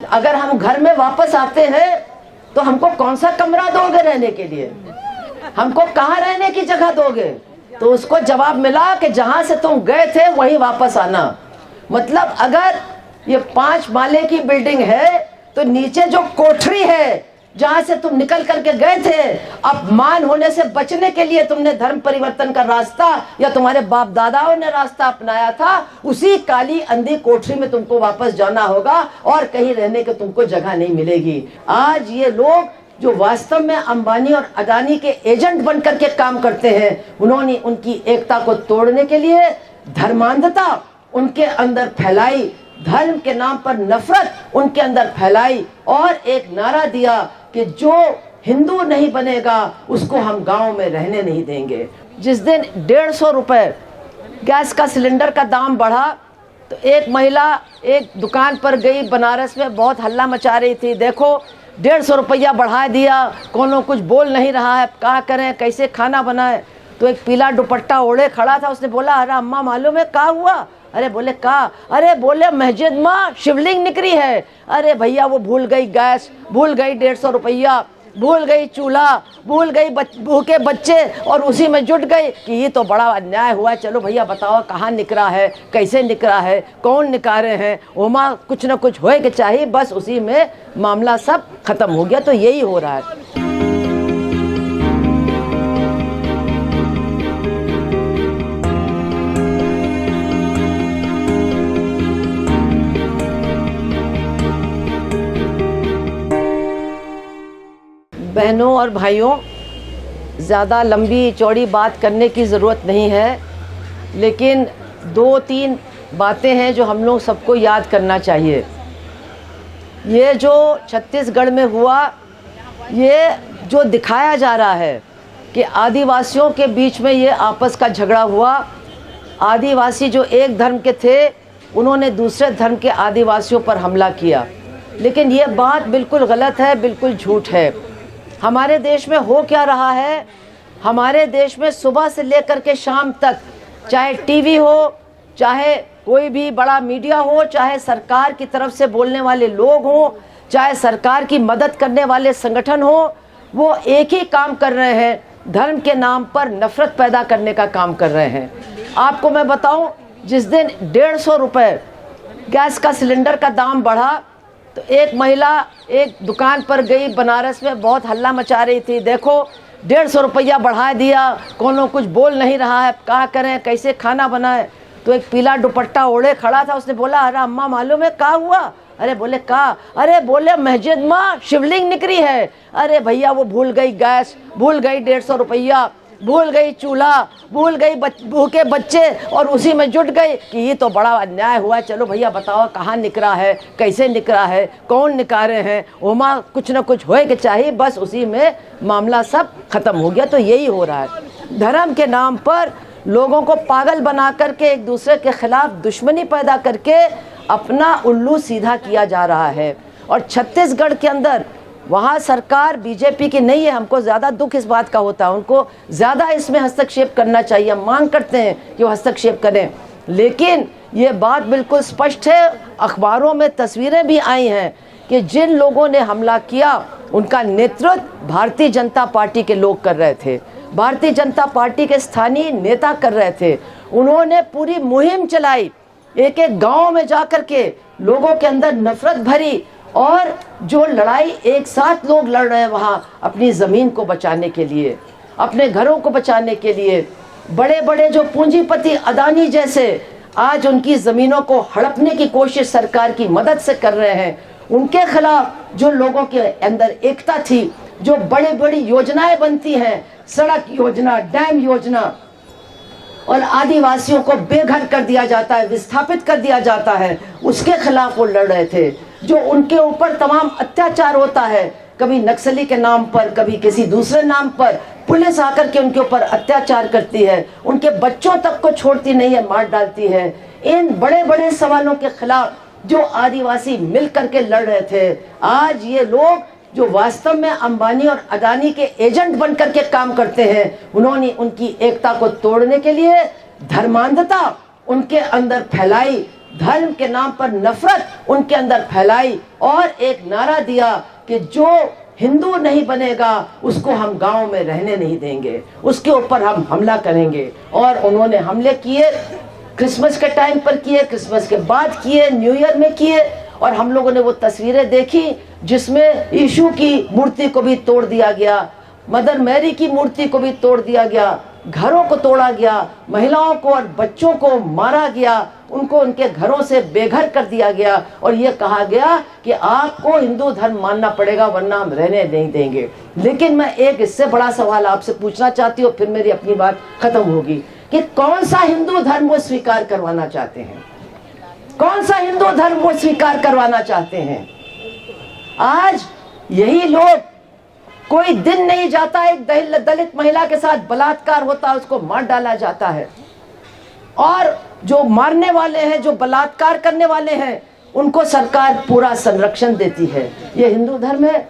अगर हम घर में वापस आते हैं तो हमको कौन सा कमरा दोगे रहने के लिए, हमको कहाँ रहने की जगह दोगे? तो उसको जवाब मिला कि जहां से तुम गए थे वहीं वापस आना। मतलब अगर ये 5 माले की बिल्डिंग है तो नीचे जो कोठरी है जहां से तुम निकल करके गए थे, अपमान होने से बचने के लिए तुमने धर्म परिवर्तन का रास्ता या तुम्हारे बाप दादाओं ने रास्ता अपनाया था, उसी काली अंधी कोठरी में तुमको वापस जाना होगा और कहीं रहने की तुमको जगह नहीं मिलेगी। आज ये लोग जो वास्तव में अंबानी और अडानी के एजेंट बनकर के काम करते हैं, उन्होंने उनकी एकता को तोड़ने के लिए धर्मांधता उनके अंदर फैलाई, धर्म के नाम पर नफरत उनके अंदर फैलाई और एक नारा दिया कि जो हिंदू नहीं बनेगा उसको हम गांव में रहने नहीं देंगे। जिस दिन 150 रुपए गैस का सिलेंडर का दाम बढ़ा तो एक महिला एक दुकान पर गई बनारस में, बहुत हल्ला मचा रही थी, देखो 150 रुपया बढ़ा दिया, कोनो कुछ बोल नहीं रहा है, क्या करें, कैसे खाना बनाए। तो एक पीला दुपट्टा ओढ़े खड़ा था, उसने बोला, अरे अम्मा मालूम है क्या हुआ? अरे बोले का? अरे बोले मस्जिद में शिवलिंग निकली है। अरे भैया वो भूल गई गैस, भूल गई 150 रुपया, भूल गई चूल्हा, भूल गई भूखे बच्चे और उसी में जुट गई कि ये तो बड़ा अन्याय हुआ है। चलो भैया बताओ कहाँ निकला है, कैसे निकला है, कौन निकाले हैं, ओमा कुछ ना कुछ होए के चाहिए, बस उसी में मामला सब खत्म हो गया। तो यही हो रहा है। बहनों और भाइयों, ज़्यादा लंबी चौड़ी बात करने की ज़रूरत नहीं है, लेकिन 2-3 बातें हैं जो हम लोग सबको याद करना चाहिए। ये जो छत्तीसगढ़ में हुआ, ये जो दिखाया जा रहा है कि आदिवासियों के बीच में ये आपस का झगड़ा हुआ, आदिवासी जो एक धर्म के थे उन्होंने दूसरे धर्म के आदिवासियों पर हमला किया, लेकिन ये बात बिल्कुल गलत है, बिल्कुल झूठ है। हमारे देश में हो क्या रहा है? हमारे देश में सुबह से लेकर के शाम तक, चाहे टीवी हो, चाहे कोई भी बड़ा मीडिया हो, चाहे सरकार की तरफ से बोलने वाले लोग हों, चाहे सरकार की मदद करने वाले संगठन हो, वो एक ही काम कर रहे हैं, धर्म के नाम पर नफरत पैदा करने का काम कर रहे हैं। आपको मैं बताऊं, जिस दिन 150 रुपए गैस का सिलेंडर का दाम बढ़ा तो एक महिला एक दुकान पर गई बनारस में, बहुत हल्ला मचा रही थी, देखो 150 रुपया बढ़ा दिया, कोनो कुछ बोल नहीं रहा है, क्या करें, कैसे खाना बनाए। तो एक पीला दुपट्टा ओढ़े खड़ा था, उसने बोला, अरे अम्मा मालूम है क्या हुआ? अरे बोले का? अरे बोले मस्जिद में शिवलिंग निकली है। अरे भैया वो भूल गई गैस, भूल गई 150 रुपया, भूल गई चूल्हा, भूल गई भूखे बच्चे और उसी में जुट गई कि ये तो बड़ा अन्याय हुआ है। चलो भैया बताओ कहाँ निकला है, कैसे निकला है, कौन निकाले हैं, ओमा कुछ ना कुछ होए के चाहिए, बस उसी में मामला सब खत्म हो गया। तो यही हो रहा है। धर्म के नाम पर लोगों को पागल बना करके एक दूसरे के खिलाफ दुश्मनी पैदा करके अपना उल्लू सीधा किया जा रहा है। और छत्तीसगढ़ के अंदर वहाँ सरकार बीजेपी की नहीं है, हमको ज़्यादा दुख इस बात का होता है, उनको ज़्यादा इसमें हस्तक्षेप करना चाहिए, हम मांग करते हैं कि वो हस्तक्षेप करें। लेकिन ये बात बिल्कुल स्पष्ट है, अखबारों में तस्वीरें भी आई हैं कि जिन लोगों ने हमला किया उनका नेतृत्व भारतीय जनता पार्टी के लोग कर रहे थे, भारतीय जनता पार्टी के स्थानीय नेता कर रहे थे। उन्होंने पूरी मुहिम चलाई, एक एक गाँव में जा कर के लोगों के अंदर नफरत भरी, और जो लड़ाई एक साथ लोग लड़ रहे हैं वहाँ अपनी ज़मीन को बचाने के लिए, अपने घरों को बचाने के लिए। बड़े बड़े जो पूंजीपति अडानी जैसे आज उनकी ज़मीनों को हड़पने की कोशिश सरकार की मदद से कर रहे हैं, उनके खिलाफ जो लोगों के अंदर एकता थी, जो बड़ी बड़ी योजनाएं बनती हैं, सड़क योजना, डैम योजना, और आदिवासियों को बेघर कर दिया जाता है, विस्थापित कर दिया जाता है, उसके खिलाफ वो लड़ रहे थे। जो उनके ऊपर तमाम अत्याचार होता है, कभी नक्सली के नाम पर, कभी किसी दूसरे नाम पर, पुलिस आकर के उनके ऊपर अत्याचार करती है, उनके बच्चों तक को छोड़ती नहीं है, मार डालती है। इन बड़े बड़े सवालों के खिलाफ जो आदिवासी मिल करके लड़ रहे थे, आज ये लोग जो वास्तव में अंबानी और अडानी के एजेंट बनकर के काम करते हैं, उन्होंने उनकी एकता को तोड़ने के लिए धर्मांधता उनके अंदर फैलाई, धर्म के नाम पर नफरत उनके अंदर फैलाई और एक नारा दिया कि जो हिंदू नहीं बनेगा उसको हम गांव में रहने नहीं देंगे, उसके ऊपर हम हमला करेंगे। और उन्होंने हमले किए, क्रिसमस के टाइम पर किए, क्रिसमस के बाद किए, न्यू ईयर में किए। और हम लोगों ने वो तस्वीरें देखी जिसमें यीशु की मूर्ति को भी तोड़ दिया गया, मदर मैरी की मूर्ति को भी तोड़ दिया गया, घरों को तोड़ा गया, महिलाओं को और बच्चों को मारा गया, उनको उनके घरों से बेघर कर दिया गया। और ये कहा गया कि आपको हिंदू धर्म मानना पड़ेगा वरना हम रहने नहीं देंगे। लेकिन मैं एक इससे बड़ा सवाल आपसे पूछना चाहती हूँ, फिर मेरी अपनी बात खत्म होगी, कि कौन सा हिंदू धर्म वो स्वीकार करवाना चाहते हैं? कौन सा हिंदू धर्म वो स्वीकार करवाना चाहते हैं? आज यही लोग, कोई दिन नहीं जाता एक दलित महिला के साथ बलात्कार होता, उसको मार डाला जाता है। और जो मारने वाले हैं, जो बलात्कार करने वाले हैं, उनको सरकार पूरा संरक्षण देती है। ये हिंदू धर्म है?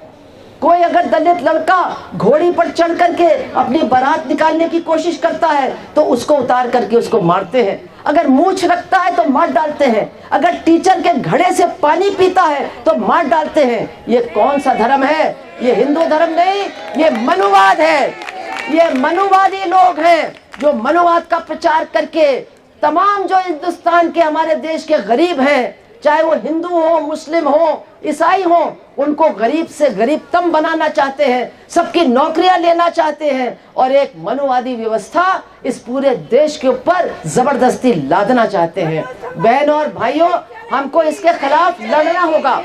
कोई अगर दलित लड़का घोड़ी पर चढ़ करके अपनी बारात निकालने की कोशिश करता है तो उसको उतार करके उसको मारते हैं। अगर मूंछ रखता है तो मार डालते हैं। अगर टीचर के घड़े से पानी पीता है तो मार डालते हैं। ये कौन सा धर्म है? ये हिंदू धर्म नहीं, ये मनुवाद है। ये मनुवादी लोग हैं जो मनुवाद का प्रचार करके तमाम जो हिंदुस्तान के, हमारे देश के गरीब हैं, चाहे वो हिंदू हो, मुस्लिम हो, ईसाई हो, उनको गरीब से गरीबतम बनाना चाहते हैं, सबकी नौकरियां लेना चाहते हैं और एक मनुवादी व्यवस्था इस पूरे देश के ऊपर जबरदस्ती लादना चाहते हैं। बहनों और भाइयों, हमको इसके खिलाफ लड़ना होगा,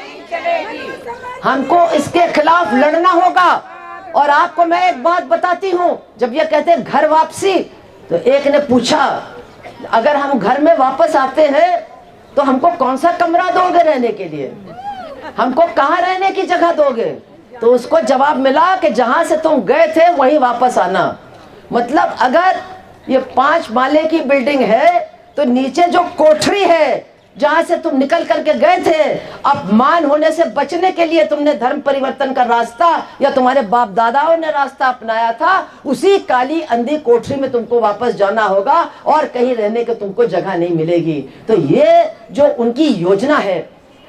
हमको इसके खिलाफ लड़ना होगा। और आपको मैं एक बात बताती हूँ, जब ये कहते हैं घर वापसी, तो एक ने पूछा अगर हम घर में वापस आते हैं तो हमको कौन सा कमरा दोगे रहने के लिए, हमको कहाँ रहने की जगह दोगे? तो उसको जवाब मिला कि जहां से तुम गए थे वहीं वापस आना। मतलब अगर ये 5 माले की बिल्डिंग है तो नीचे जो कोठरी है जहां से तुम निकल करके गए थे, अपमान होने से बचने के लिए तुमने धर्म परिवर्तन का रास्ता या तुम्हारे बाप दादाओं ने रास्ता अपनाया था, उसी काली अंधी कोठरी में तुमको वापस जाना होगा और कहीं रहने की तुमको जगह नहीं मिलेगी। तो ये जो उनकी योजना है,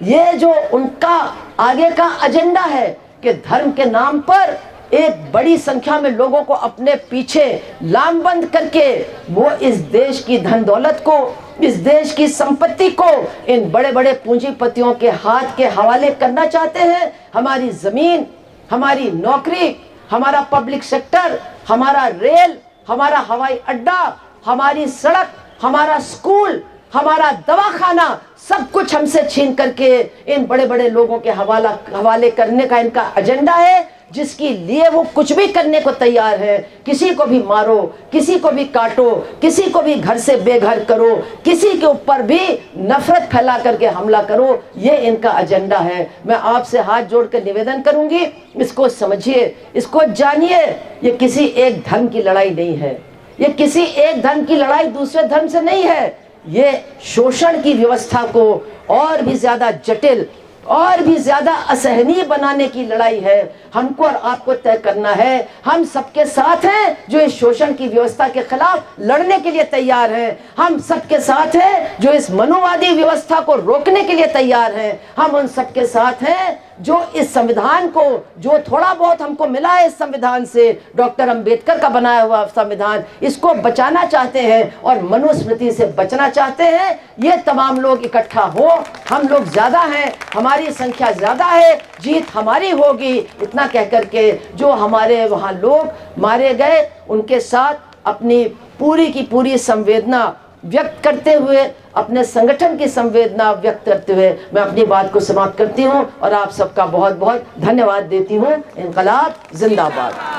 ये जो उनका आगे का एजेंडा है कि धर्म के नाम पर एक बड़ी संख्या में लोगों को अपने पीछे लामबंद करके वो इस देश की धन दौलत को, इस देश की संपत्ति को इन बड़े बड़े पूंजीपतियों के हाथ के हवाले करना चाहते हैं। हमारी जमीन, हमारी नौकरी, हमारा पब्लिक सेक्टर, हमारा रेल, हमारा हवाई अड्डा, हमारी सड़क, हमारा स्कूल, हमारा दवाखाना, सब कुछ हमसे छीन करके इन बड़े बड़े लोगों के हवाले करने का इनका एजेंडा है, जिसके लिए वो कुछ भी करने को तैयार है। किसी को भी मारो, किसी को भी काटो, किसी को भी घर से बेघर करो, किसी के ऊपर भी नफरत फैला करके हमला करो, ये इनका एजेंडा है। मैं आपसे हाथ जोड़कर निवेदन करूंगी, इसको समझिए, इसको जानिए। ये किसी एक धर्म की लड़ाई नहीं है, ये किसी एक धर्म की लड़ाई दूसरे धर्म से नहीं है। ये शोषण की व्यवस्था को और भी ज्यादा जटिल और भी ज्यादा असहनीय बनाने की लड़ाई है। हमको और आपको तय करना है, हम सबके साथ हैं जो इस शोषण की व्यवस्था के खिलाफ लड़ने के लिए तैयार हैं। हम सबके साथ हैं जो इस मनुवादी व्यवस्था को रोकने के लिए तैयार हैं। हम उन सबके साथ हैं जो इस संविधान को, जो थोड़ा बहुत हमको मिला है इस संविधान से, डॉक्टर अंबेडकर का बनाया हुआ संविधान, इसको बचाना चाहते हैं और मनुस्मृति से बचना चाहते हैं। ये तमाम लोग इकट्ठा हो, हम लोग ज्यादा हैं, हमारी संख्या ज्यादा है, जीत हमारी होगी, इतना कह करके जो हमारे वहाँ लोग मारे गए उनके साथ अपनी पूरी की पूरी संवेदना व्यक्त करते हुए, अपने संगठन की संवेदना व्यक्त करते हुए मैं अपनी बात को समाप्त करती हूँ और आप सबका बहुत बहुत धन्यवाद देती हूँ। इंकलाब जिंदाबाद।